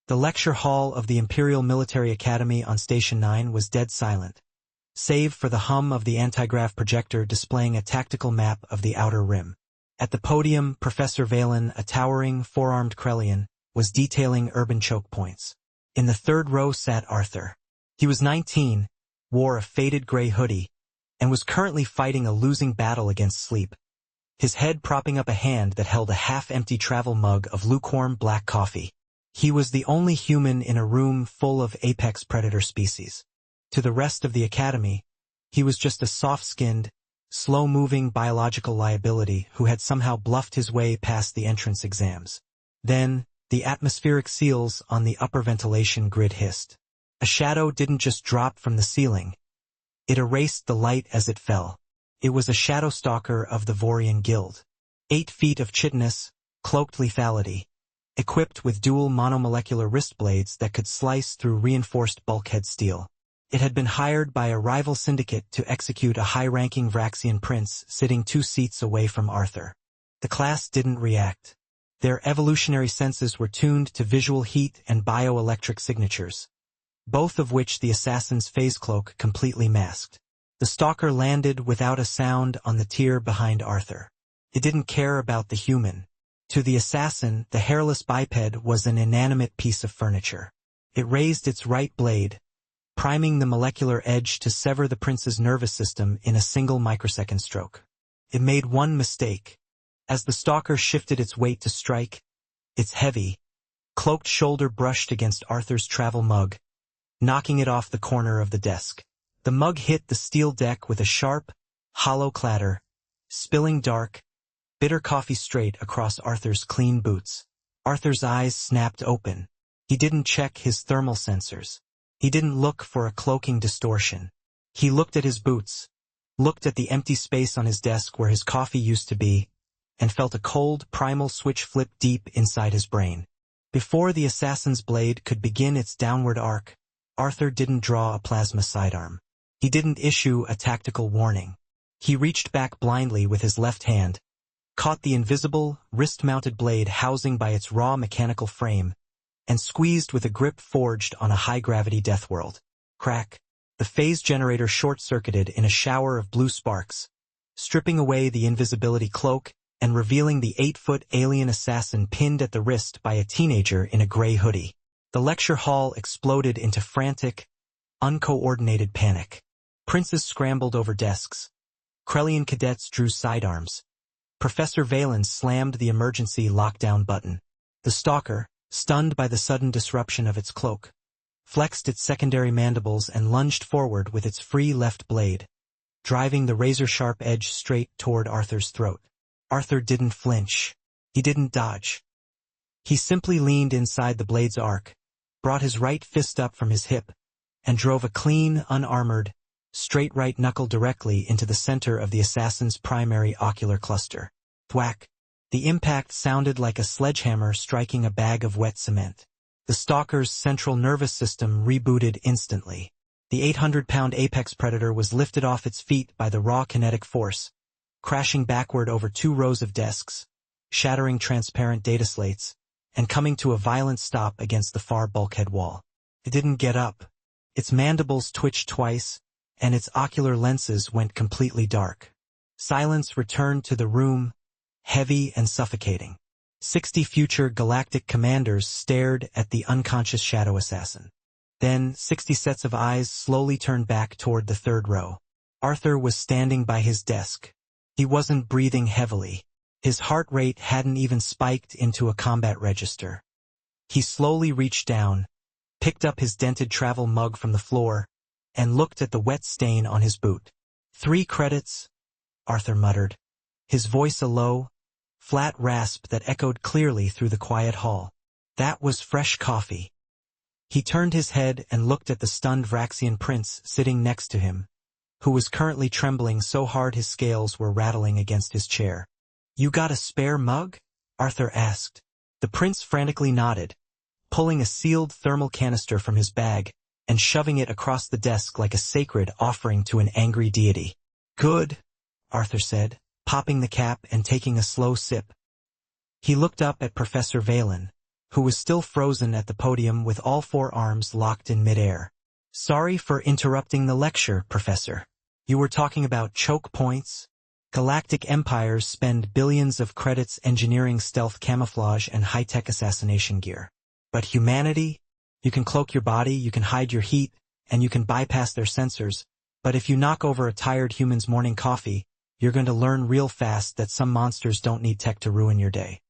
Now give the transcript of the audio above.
The lecture hall of the Imperial Military Academy on Station 9 was dead silent, save for the hum of the antigrav projector displaying a tactical map of the outer rim. At the podium, Professor Valen, a towering, four-armed Krellian, was detailing urban choke points. In the third row sat Arthur. He was 19, wore a faded gray hoodie, and was currently fighting a losing battle against sleep, his head propping up a hand that held a half-empty travel mug of lukewarm black coffee. He was the only human in a room full of apex predator species. To the rest of the academy, he was just a soft-skinned, slow-moving biological liability who had somehow bluffed his way past the entrance exams. Then, the atmospheric seals on the upper ventilation grid hissed. A shadow didn't just drop from the ceiling. It erased the light as it fell. It was a shadow stalker of the Vorian Guild. 8 feet of chitinous, cloaked lethality, equipped with dual monomolecular wrist blades that could slice through reinforced bulkhead steel. It had been hired by a rival syndicate to execute a high-ranking Vraxian prince sitting 2 seats away from Arthur. The class didn't react. Their evolutionary senses were tuned to visual heat and bioelectric signatures, both of which the assassin's phase cloak completely masked. The stalker landed without a sound on the tier behind Arthur. It didn't care about the human. To the assassin, the hairless biped was an inanimate piece of furniture. It raised its right blade, priming the molecular edge to sever the prince's nervous system in a single microsecond stroke. It made one mistake. As the stalker shifted its weight to strike, its heavy, cloaked shoulder brushed against Arthur's travel mug, knocking it off the corner of the desk. The mug hit the steel deck with a sharp, hollow clatter, spilling dark, bitter coffee straight across Arthur's clean boots. Arthur's eyes snapped open. He didn't check his thermal sensors. He didn't look for a cloaking distortion. He looked at his boots, looked at the empty space on his desk where his coffee used to be, and felt a cold, primal switch flip deep inside his brain. Before the assassin's blade could begin its downward arc, Arthur didn't draw a plasma sidearm. He didn't issue a tactical warning. He reached back blindly with his left hand, caught the invisible, wrist-mounted blade housing by its raw mechanical frame, and squeezed with a grip forged on a high-gravity death world. Crack! The phase generator short-circuited in a shower of blue sparks, stripping away the invisibility cloak and revealing the 8-foot alien assassin pinned at the wrist by a teenager in a gray hoodie. The lecture hall exploded into frantic, uncoordinated panic. Princes scrambled over desks. Krellian cadets drew sidearms. Professor Valen slammed the emergency lockdown button. The stalker, stunned by the sudden disruption of its cloak, flexed its secondary mandibles and lunged forward with its free left blade, driving the razor-sharp edge straight toward Arthur's throat. Arthur didn't flinch. He didn't dodge. He simply leaned inside the blade's arc, brought his right fist up from his hip, and drove a clean, unarmored, straight right knuckle directly into the center of the assassin's primary ocular cluster. Thwack! The impact sounded like a sledgehammer striking a bag of wet cement. The stalker's central nervous system rebooted instantly. The 800-pound apex predator was lifted off its feet by the raw kinetic force, crashing backward over 2 rows of desks, shattering transparent data slates, and coming to a violent stop against the far bulkhead wall. It didn't get up. Its mandibles twitched twice, and its ocular lenses went completely dark. Silence returned to the room, heavy and suffocating. 60 future galactic commanders stared at the unconscious shadow assassin. Then 60 sets of eyes slowly turned back toward the third row. Arthur was standing by his desk. He wasn't breathing heavily. His heart rate hadn't even spiked into a combat register. He slowly reached down, picked up his dented travel mug from the floor, and looked at the wet stain on his boot. 3 credits, Arthur muttered, his voice a low, flat rasp that echoed clearly through the quiet hall. That was fresh coffee. He turned his head and looked at the stunned Vraxian prince sitting next to him, who was currently trembling so hard his scales were rattling against his chair. "You got a spare mug?" Arthur asked. The prince frantically nodded, pulling a sealed thermal canister from his bag and shoving it across the desk like a sacred offering to an angry deity. "Good," Arthur said, popping the cap and taking a slow sip. He looked up at Professor Valen, who was still frozen at the podium with all four arms locked in midair. "Sorry for interrupting the lecture, Professor. You were talking about choke points? Galactic empires spend billions of credits engineering stealth camouflage and high-tech assassination gear. But humanity? You can cloak your body, you can hide your heat, and you can bypass their sensors, but if you knock over a tired human's morning coffee, you're going to learn real fast that some monsters don't need tech to ruin your day."